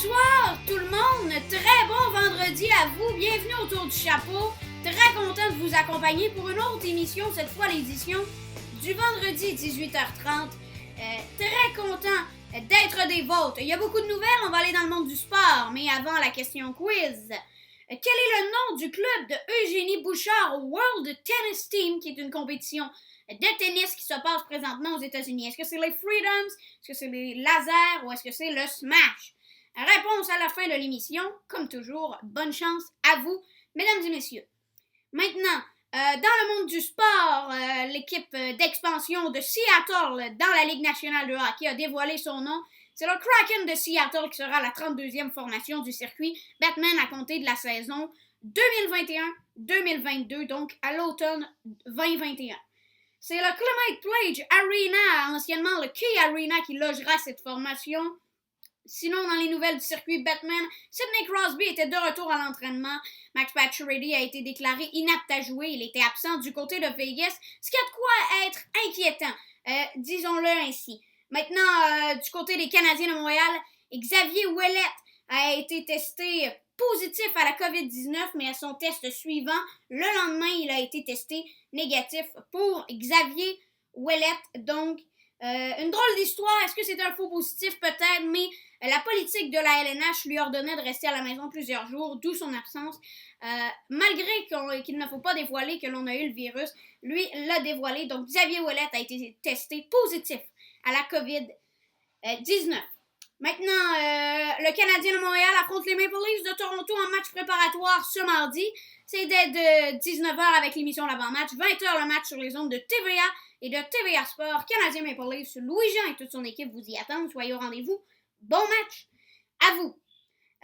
Bonsoir tout le monde, très bon vendredi à vous, bienvenue autour du chapeau, très content de vous accompagner pour une autre émission, cette fois l'édition du vendredi 18h30, très content d'être des vôtres. Il y a beaucoup de nouvelles, on va aller dans le monde du sport, mais avant la question quiz, quel est le nom du club de Eugénie Bouchard au World Tennis Team, qui est une compétition de tennis qui se passe présentement aux États-Unis? Est-ce que c'est les Freedoms, est-ce que c'est les Lasers ou est-ce que c'est le Smash? Réponse à la fin de l'émission. Comme toujours, bonne chance à vous, mesdames et messieurs. Maintenant, dans le monde du sport, l'équipe d'expansion de Seattle dans la Ligue nationale de hockey a dévoilé son nom. C'est le Kraken de Seattle qui sera la 32e formation du circuit Batman à compter de la saison 2021-2022, donc à l'automne 2021. C'est le Climate Pledge Arena, anciennement le Key Arena, qui logera cette formation. Sinon, dans les nouvelles du circuit Batman, Sidney Crosby était de retour à l'entraînement. Max Pacioretty a été déclaré inapte à jouer. Il était absent du côté de Vegas, ce qui a de quoi être inquiétant, disons-le ainsi. Maintenant, du côté des Canadiens de Montréal, Xavier Ouellet a été testé positif à la COVID-19, mais à son test suivant, le lendemain, il a été testé négatif pour Xavier Ouellet. Donc, une drôle d'histoire. Est-ce que c'est un faux positif? Peut-être, mais la politique de la LNH lui ordonnait de rester à la maison plusieurs jours, d'où son absence. Malgré qu'il ne faut pas dévoiler que l'on a eu le virus, lui l'a dévoilé. Donc, Xavier Ouellet a été testé positif à la COVID-19. Maintenant, le Canadien de Montréal affronte les Maple Leafs de Toronto en match préparatoire ce mardi. C'est dès de 19h avec l'émission l'avant-match, 20h le match sur les ondes de TVA et de TVA Sport. Canadien Maple Leafs, Louis-Jean et toute son équipe vous y attendent. Soyez au rendez-vous. Bon match à vous.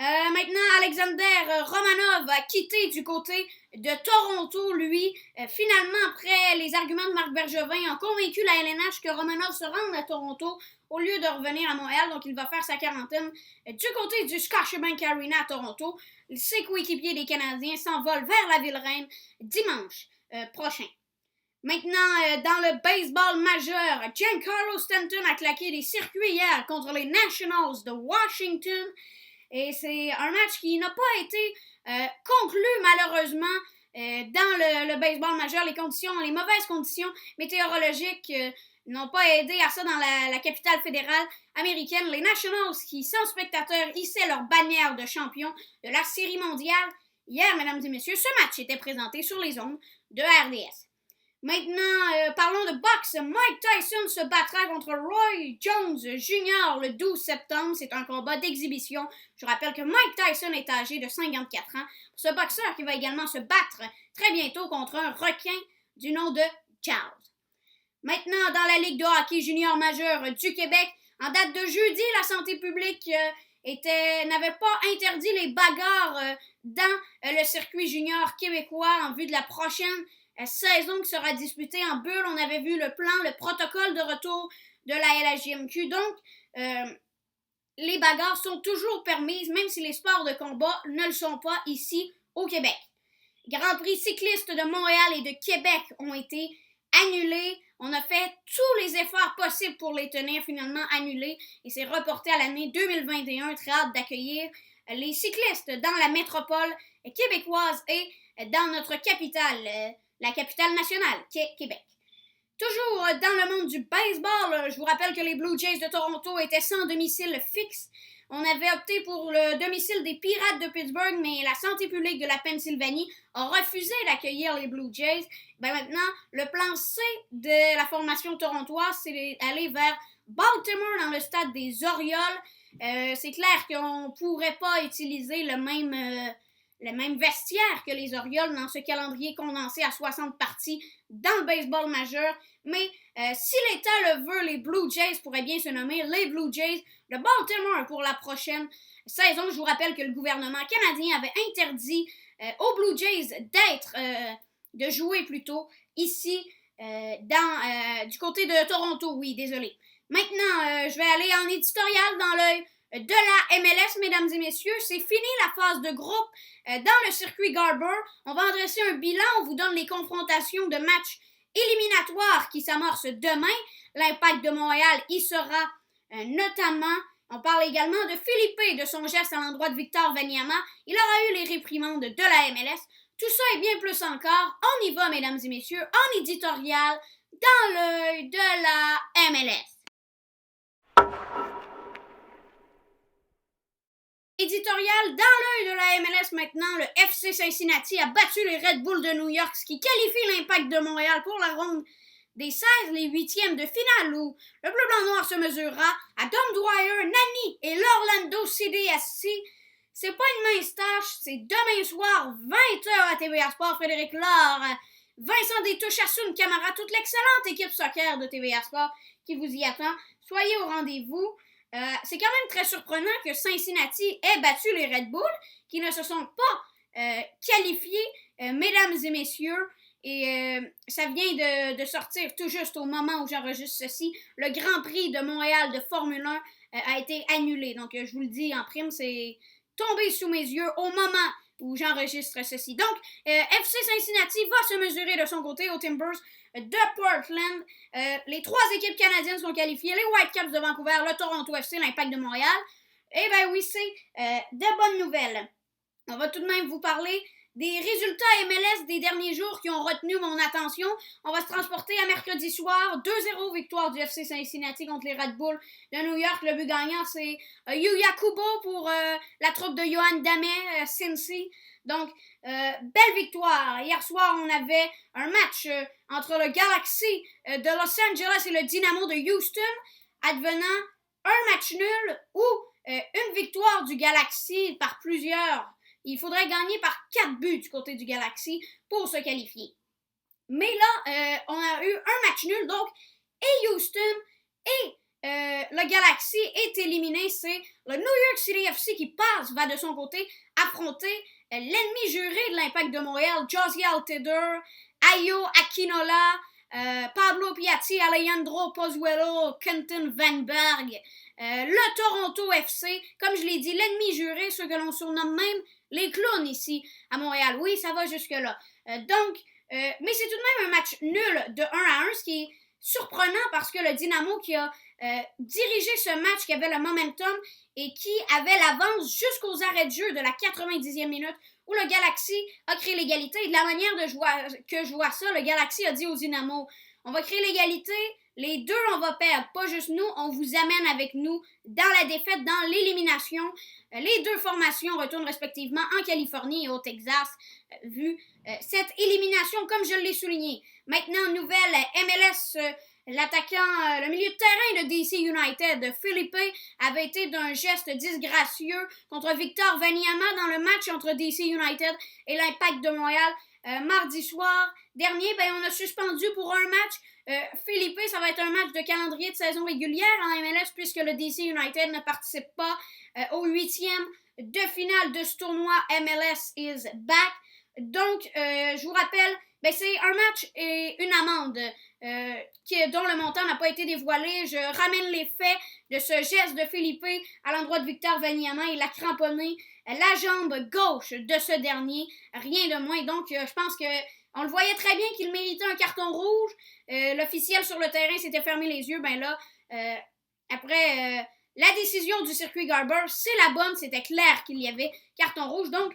Maintenant, Alexander Romanov a quitté du côté de Toronto, lui. Finalement, après les arguments de Marc Bergevin, ont convaincu la LNH que Romanov se rende à Toronto au lieu de revenir à Montréal. Donc, il va faire sa quarantaine du côté du Scotiabank Arena à Toronto. Ses coéquipiers des Canadiens s'envolent vers la ville-reine dimanche prochain. Maintenant, dans le baseball majeur, Giancarlo Stanton a claqué des circuits hier contre les Nationals de Washington. Et c'est un match qui n'a pas été conclu, malheureusement, dans le baseball majeur. Les mauvaises conditions météorologiques n'ont pas aidé à ça dans la capitale fédérale américaine. Les Nationals, qui, sans spectateurs, hissaient leur bannière de champion de la Série mondiale. Hier, mesdames et messieurs, ce match était présenté sur les ondes de RDS. Maintenant, parlons de boxe. Mike Tyson se battra contre Roy Jones Jr. le 12 septembre. C'est un combat d'exhibition. Je rappelle que Mike Tyson est âgé de 54 ans. Ce boxeur qui va également se battre très bientôt contre un requin du nom de Charles. Maintenant, dans la Ligue de hockey junior majeur du Québec, en date de jeudi, la santé publique n'avait pas interdit les bagarres dans le circuit junior québécois en vue de la prochaine saison qui sera disputée en bulle. On avait vu le plan, le protocole de retour de la LHJMQ. Donc, les bagarres sont toujours permises, même si les sports de combat ne le sont pas ici au Québec. Grand Prix cycliste de Montréal et de Québec ont été annulés. On a fait tous les efforts possibles pour les tenir, finalement annulés, et c'est reporté à l'année 2021. Très hâte d'accueillir les cyclistes dans la métropole québécoise et dans notre capitale, la capitale nationale, Québec. Toujours dans le monde du baseball, je vous rappelle que les Blue Jays de Toronto étaient sans domicile fixe. On avait opté pour le domicile des Pirates de Pittsburgh, mais la santé publique de la Pennsylvanie a refusé d'accueillir les Blue Jays. Maintenant, le plan C de la formation torontoise, c'est d'aller vers Baltimore dans le stade des Orioles. C'est clair qu'on ne pourrait pas utiliser le même vestiaire que les Orioles dans ce calendrier condensé à 60 parties dans le baseball majeur. Mais si l'État le veut, les Blue Jays pourraient bien se nommer les Blue Jays de Baltimore pour la prochaine saison. Je vous rappelle que le gouvernement canadien avait interdit aux Blue Jays de jouer plutôt ici du côté de Toronto. Oui, désolé. Maintenant, je vais aller en éditorial dans l'œil de la MLS, mesdames et messieurs. C'est fini la phase de groupe dans le circuit Garber. On va en dresser un bilan. On vous donne les confrontations de matchs éliminatoires qui s'amorcent demain. L'Impact de Montréal y sera notamment. On parle également de Felipe, de son geste à l'endroit de Victor Wembanyama. Il aura eu les réprimandes de la MLS. Tout ça et bien plus encore, on y va, mesdames et messieurs, en éditorial, dans l'œil de la MLS. Éditorial, dans l'œil de la MLS maintenant, le FC Cincinnati a battu les Red Bulls de New York, ce qui qualifie l'Impact de Montréal pour la ronde des 16, les huitièmes de finale où le bleu-blanc-noir se mesurera à Dom Dwyer, Nani et l'Orlando CDSC. C'est pas une mince tâche, c'est demain soir, 20h à TVA Sport, Frédéric Laure, Vincent Détouche-Assoun, Camara, toute l'excellente équipe soccer de TVA Sport qui vous y attend. Soyez au rendez-vous. C'est quand même très surprenant que Cincinnati ait battu les Red Bulls, qui ne se sont pas qualifiés, mesdames et messieurs. Et ça vient de sortir tout juste au moment où j'enregistre ceci. Le Grand Prix de Montréal de Formule 1 a été annulé. Donc, je vous le dis en prime, c'est tombé sous mes yeux au moment où j'enregistre ceci. Donc, FC Cincinnati va se mesurer de son côté aux Timbers de Portland. Les trois équipes canadiennes sont qualifiées. Les Whitecaps de Vancouver, le Toronto FC, l'Impact de Montréal. Eh bien oui, c'est de bonnes nouvelles. On va tout de même vous parler des résultats MLS des derniers jours qui ont retenu mon attention. On va se transporter à mercredi soir. 2-0 victoire du FC Cincinnati contre les Red Bulls de New York. Le but gagnant, c'est Yuya Kubo pour la troupe de Yohan Damet, Cincy. Donc, belle victoire. Hier soir, on avait un match entre le Galaxy de Los Angeles et le Dynamo de Houston, advenant un match nul ou une victoire du Galaxy par plusieurs. Il faudrait gagner par 4 buts du côté du Galaxy pour se qualifier. Mais là, on a eu un match nul, donc, et Houston et le Galaxy est éliminé. C'est le New York City FC qui va de son côté affronter l'ennemi juré de l'Impact de Montréal, Josie Altidore, Ayo Akinola, Pablo Piatti, Alejandro Pozuelo, Quentin Van Berg, le Toronto FC, comme je l'ai dit, l'ennemi juré, ceux que l'on surnomme même les clowns ici à Montréal. Oui, ça va jusque-là. Mais c'est tout de même un match nul de 1-1, ce qui est surprenant parce que le Dynamo qui a dirigé ce match, qui avait le momentum et qui avait l'avance jusqu'aux arrêts de jeu de la 90e minute où le Galaxy a créé l'égalité. Et de la manière que je vois ça, le Galaxy a dit au Dynamo, on va créer l'égalité, les deux on va perdre, pas juste nous, on vous amène avec nous dans la défaite, dans l'élimination. Les deux formations retournent respectivement en Californie et au Texas, vu cette élimination, comme je l'ai souligné. Maintenant, nouvelle MLS, l'attaquant, le milieu de terrain de DC United, Felipe, avait été d'un geste disgracieux contre Victor Wembanyama dans le match entre DC United et l'Impact de Montréal. Mardi soir dernier, on a suspendu pour un match. Felipe, ça va être un match de calendrier de saison régulière en MLS puisque le DC United ne participe pas au 8e de finale de ce tournoi. MLS is back. Donc, je vous rappelle, c'est un match et une amende dont le montant n'a pas été dévoilé. Je ramène les faits de ce geste de Felipe à l'endroit de Victor Wembanyama. Il a cramponné la jambe gauche de ce dernier, rien de moins. Donc, je pense que on le voyait très bien qu'il méritait un carton rouge. L'officiel sur le terrain s'était fermé les yeux. Après la décision du circuit Garber, c'est la bonne. C'était clair qu'il y avait carton rouge. Donc,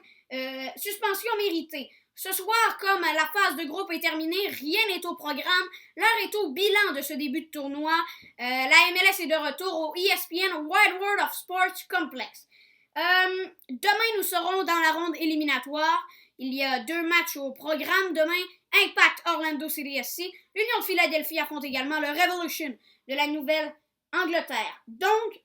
suspension méritée. Ce soir, comme la phase de groupe est terminée, rien n'est au programme. L'heure est au bilan de ce début de tournoi. La MLS est de retour au ESPN Wide World of Sports Complex. Demain, nous serons dans la ronde éliminatoire. Il y a 2 matchs au programme. Demain, Impact Orlando CDSC. L'Union de Philadelphie affronte également le Revolution de la Nouvelle-Angleterre. Donc,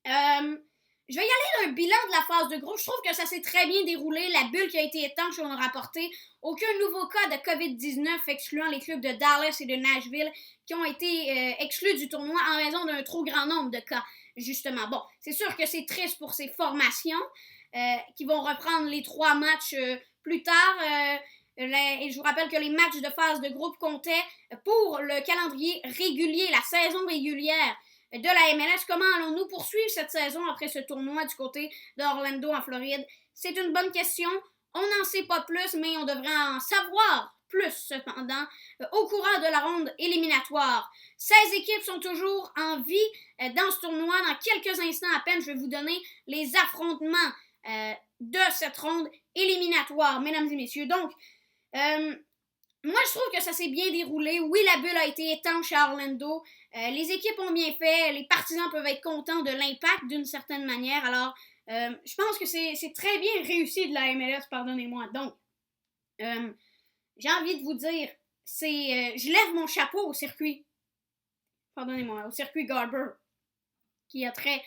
je vais y aller d'un bilan de la phase de groupe. Je trouve que ça s'est très bien déroulé. La bulle qui a été étanche, on a rapporté aucun nouveau cas de COVID-19, excluant les clubs de Dallas et de Nashville qui ont été exclus du tournoi en raison d'un trop grand nombre de cas, justement. Bon, c'est sûr que c'est triste pour ces formations qui vont reprendre les 3 matchs plus tard. Et je vous rappelle que les matchs de phase de groupe comptaient pour le calendrier régulier, la saison régulière de la MLS. Comment allons-nous poursuivre cette saison après ce tournoi du côté d'Orlando en Floride? C'est une bonne question. On n'en sait pas plus, mais on devrait en savoir plus, cependant, au courant de la ronde éliminatoire. 16 équipes sont toujours en vie dans ce tournoi. Dans quelques instants à peine, je vais vous donner les affrontements de cette ronde éliminatoire, mesdames et messieurs. Donc, moi, je trouve que ça s'est bien déroulé. Oui, la bulle a été étanche à Orlando. Les équipes ont bien fait. Les partisans peuvent être contents de l'impact d'une certaine manière. Alors, je pense que c'est très bien réussi de la MLS, pardonnez-moi. Donc, j'ai envie de vous dire, je lève mon chapeau au circuit. Pardonnez-moi, au circuit Garber, qui a très,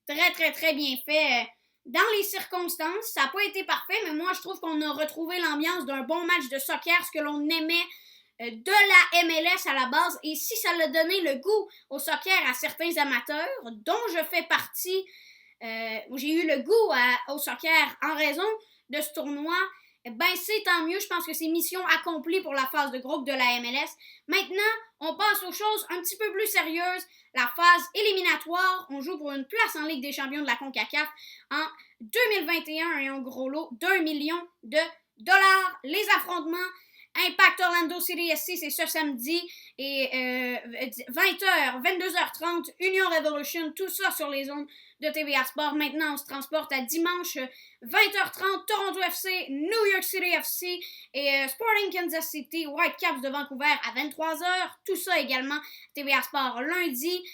très, très, très bien fait. Dans les circonstances, ça n'a pas été parfait, mais moi, je trouve qu'on a retrouvé l'ambiance d'un bon match de soccer, ce que l'on aimait de la MLS à la base. Et si ça a donné le goût au soccer à certains amateurs, dont je fais partie, j'ai eu le goût au soccer en raison de ce tournoi, ben c'est tant mieux. Je pense que c'est mission accomplie pour la phase de groupe de la MLS. Maintenant, on passe aux choses un petit peu plus sérieuses. La phase éliminatoire, on joue pour une place en Ligue des champions de la CONCACAF en 2021 et un gros lot d'1 million de dollars. Les affrontements Impact Orlando City SC, c'est ce samedi et 20h, 22h30, Union Revolution, tout ça sur les ondes de TVA Sport. Maintenant, on se transporte à dimanche 20h30, Toronto FC, New York City FC et Sporting Kansas City, Whitecaps de Vancouver à 23h. Tout ça également TVA Sport lundi.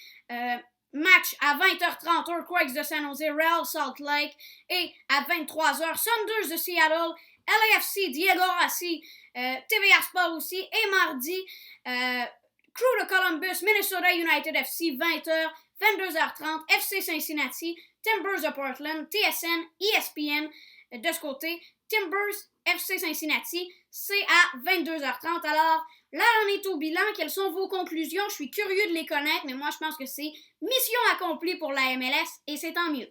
Match à 20h30, Earthquakes de San Jose, Real Salt Lake et à 23h, Saunders de Seattle, LAFC, Diego Rossi, TVA Sport aussi, et mardi, Crew de Columbus, Minnesota United FC, 20h, 22h30, FC Cincinnati, Timbers de Portland, TSN, ESPN de ce côté, Timbers, FC Cincinnati, c'est à 22h30. Alors, là, on est au bilan. Quelles sont vos conclusions? Je suis curieux de les connaître, mais moi, je pense que c'est mission accomplie pour la MLS, et c'est tant mieux.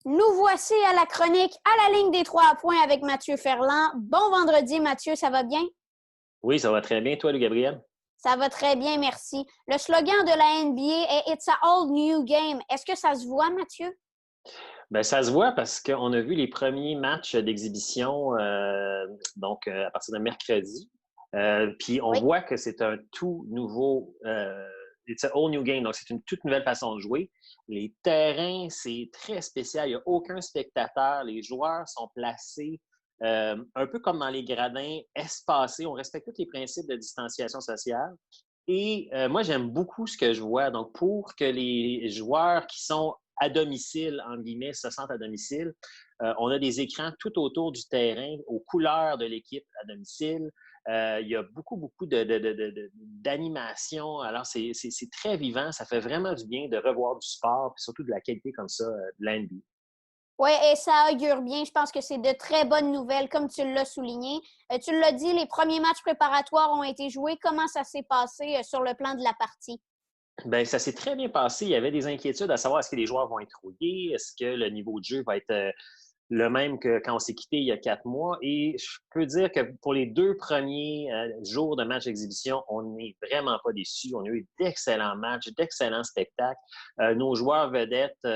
Nous voici à la chronique à la ligne des 3 points avec Mathieu Ferland. Bon vendredi, Mathieu, ça va bien? Oui, ça va très bien. Toi, Gabriel? Ça va très bien, merci. Le slogan de la NBA est « It's a all new game ». Est-ce que ça se voit, Mathieu? Bien, ça se voit parce qu'on a vu les premiers matchs d'exhibition à partir de mercredi. Puis on voit que c'est un tout nouveau it's a all new game. Donc, c'est une toute nouvelle façon de jouer. Les terrains, c'est très spécial. Il n'y a aucun spectateur. Les joueurs sont placés un peu comme dans les gradins espacés. On respecte tous les principes de distanciation sociale. Et moi, j'aime beaucoup ce que je vois. Donc, pour que les joueurs qui sont à domicile, en guillemets, se sentent à domicile, on a des écrans tout autour du terrain aux couleurs de l'équipe à domicile. Il y a beaucoup d'animation. Alors, c'est très vivant. Ça fait vraiment du bien de revoir du sport, puis surtout de la qualité comme ça de la NBA. Oui, et ça augure bien. Je pense que c'est de très bonnes nouvelles, comme tu l'as souligné. Tu l'as dit, les premiers matchs préparatoires ont été joués. Comment ça s'est passé sur le plan de la partie? Bien, ça s'est très bien passé. Il y avait des inquiétudes à savoir est-ce que les joueurs vont être rouillés, est-ce que le niveau de jeu va être le même que quand on s'est quitté il y a 4 mois. Et je peux dire que pour les 2 premiers jours de match d'exhibition, on n'est vraiment pas déçus. On a eu d'excellents matchs, d'excellents spectacles. Nos joueurs vedettes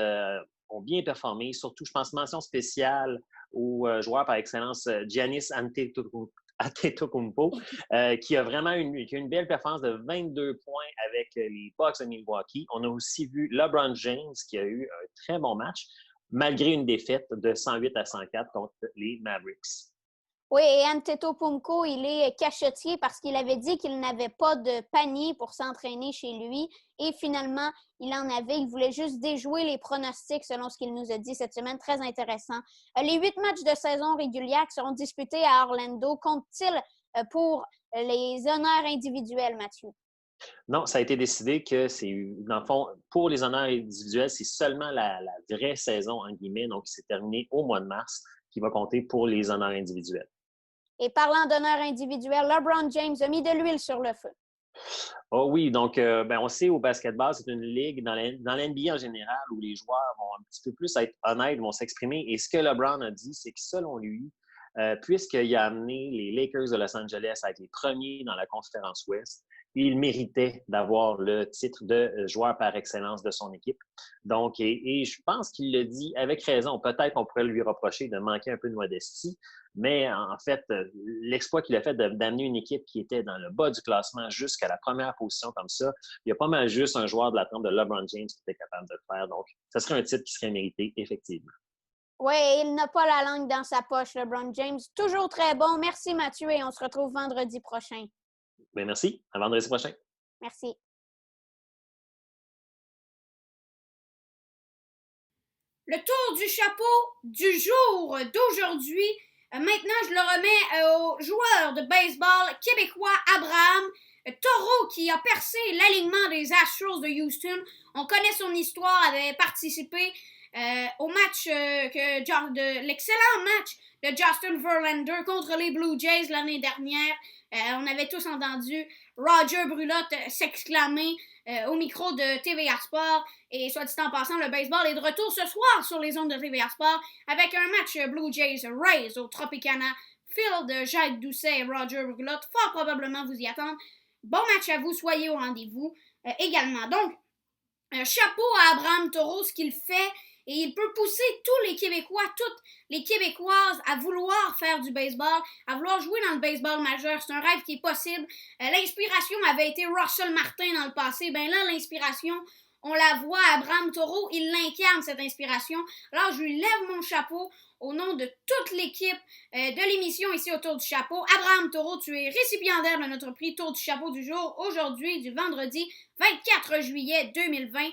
ont bien performé. Surtout, je pense, mention spéciale au joueur par excellence, Giannis Antetokounmpo, qui a vraiment une belle performance de 22 points avec les Bucks de Milwaukee. On a aussi vu LeBron James, qui a eu un très bon match, malgré une défaite de 108-104 contre les Mavericks. Oui, et Antetokounmpo, il est cachetier parce qu'il avait dit qu'il n'avait pas de panier pour s'entraîner chez lui. Et finalement, il en avait. Il voulait juste déjouer les pronostics selon ce qu'il nous a dit cette semaine. Très intéressant. Les 8 matchs de saison régulière qui seront disputés à Orlando comptent-ils pour les honneurs individuels, Mathieu? Non, ça a été décidé que c'est, dans le fond, pour les honneurs individuels, c'est seulement la vraie saison, en guillemets, donc qui s'est terminée au mois de mars, qui va compter pour les honneurs individuels. Et parlant d'honneurs individuels, LeBron James a mis de l'huile sur le feu. Oh oui, donc on sait au basketball, c'est une ligue dans l'NBA en général où les joueurs vont un petit peu plus être honnêtes, vont s'exprimer. Et ce que LeBron a dit, c'est que selon lui, puisqu'il a amené les Lakers de Los Angeles à être les premiers dans la conférence Ouest, il méritait d'avoir le titre de joueur par excellence de son équipe. Donc, et je pense qu'il le dit avec raison. Peut-être qu'on pourrait lui reprocher de manquer un peu de modestie, mais en fait, l'exploit qu'il a fait d'amener une équipe qui était dans le bas du classement jusqu'à la première position comme ça, il y a pas mal juste un joueur de la trempe de LeBron James qui était capable de le faire. Donc, ce serait un titre qui serait mérité, effectivement. Oui, il n'a pas la langue dans sa poche, LeBron James. Toujours très bon. Merci, Mathieu, et on se retrouve vendredi prochain. Bien, merci. À vendredi prochain. Merci. Le tour du chapeau du jour d'aujourd'hui. Maintenant, je le remets au joueur de baseball québécois Abraham Taureau qui a percé l'alignement des Astros de Houston. On connaît son histoire, avait participé au match, de l'excellent match de Justin Verlander contre les Blue Jays l'année dernière. On avait tous entendu Roger Brulotte s'exclamer au micro de TVA Sport. Et soit dit en passant, le baseball est de retour ce soir sur les ondes de TVA Sport avec un match Blue Jays Rays au Tropicana Field. Jacques Doucet et Roger Brulotte, fort probablement vous y attendre. Bon match à vous, soyez au rendez-vous également. Donc, chapeau à Abraham Taureau, ce qu'il fait. Et il peut pousser tous les Québécois, toutes les Québécoises à vouloir faire du baseball, à vouloir jouer dans le baseball majeur. C'est un rêve qui est possible. L'inspiration avait été Russell Martin dans le passé. Ben là, l'inspiration, on la voit, Abraham Taureau, il l'incarne, cette inspiration. Alors, je lui lève mon chapeau au nom de toute l'équipe de l'émission ici au Tour du Chapeau. Abraham Taureau, tu es récipiendaire de notre prix Tour du Chapeau du jour, aujourd'hui, du vendredi 24 juillet 2020.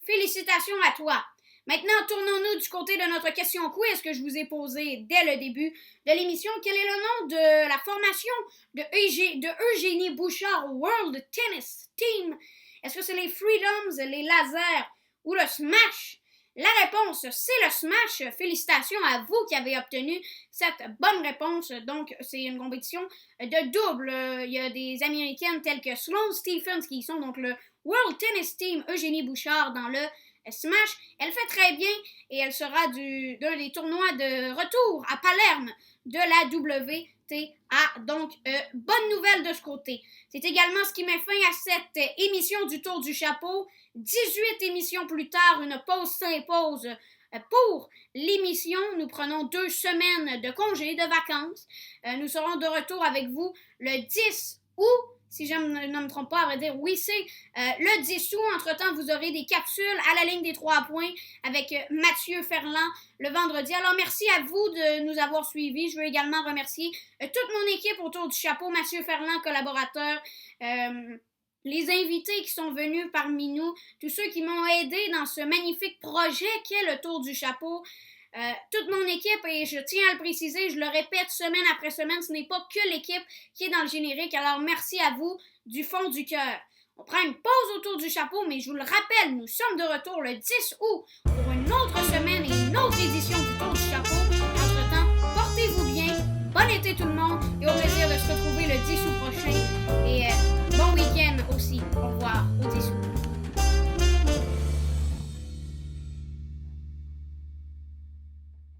Félicitations à toi. Maintenant, tournons-nous du côté de notre question quiz que je vous ai posée dès le début de l'émission. Quel est le nom de la formation de Eugénie Bouchard World Tennis Team? Est-ce que c'est les Freedoms, les Lasers ou le Smash? La réponse, c'est le Smash. Félicitations à vous qui avez obtenu cette bonne réponse. Donc, c'est une compétition de double. Il y a des Américaines telles que Sloane Stephens qui sont donc le World Tennis Team Eugénie Bouchard dans le Smash. Elle fait très bien et elle sera d'un des tournois de retour à Palerme de la WTA. Donc, bonne nouvelle de ce côté. C'est également ce qui met fin à cette émission du Tour du Chapeau. 18 émissions plus tard, une pause s'impose pour l'émission. Nous prenons 2 semaines de congé, de vacances. Nous serons de retour avec vous le 10 août. Si je ne me trompe pas, à vrai dire, oui, c'est le 10 août. Entre-temps, vous aurez des capsules à la ligne des 3 points avec Mathieu Ferland le vendredi. Alors, merci à vous de nous avoir suivis. Je veux également remercier toute mon équipe autour du chapeau. Mathieu Ferland, collaborateur, les invités qui sont venus parmi nous, tous ceux qui m'ont aidé dans ce magnifique projet qu'est le Tour du Chapeau. Toute mon équipe, et je tiens à le préciser, je le répète semaine après semaine, ce n'est pas que l'équipe qui est dans le générique, alors merci à vous du fond du cœur. On prend une pause autour du chapeau, mais je vous le rappelle, nous sommes de retour le 10 août pour une autre semaine et une autre édition du Tour du Chapeau. Entre-temps, portez-vous bien, bon été tout le monde, et au plaisir de se retrouver le 10 août prochain, et bon week-end aussi. Au revoir.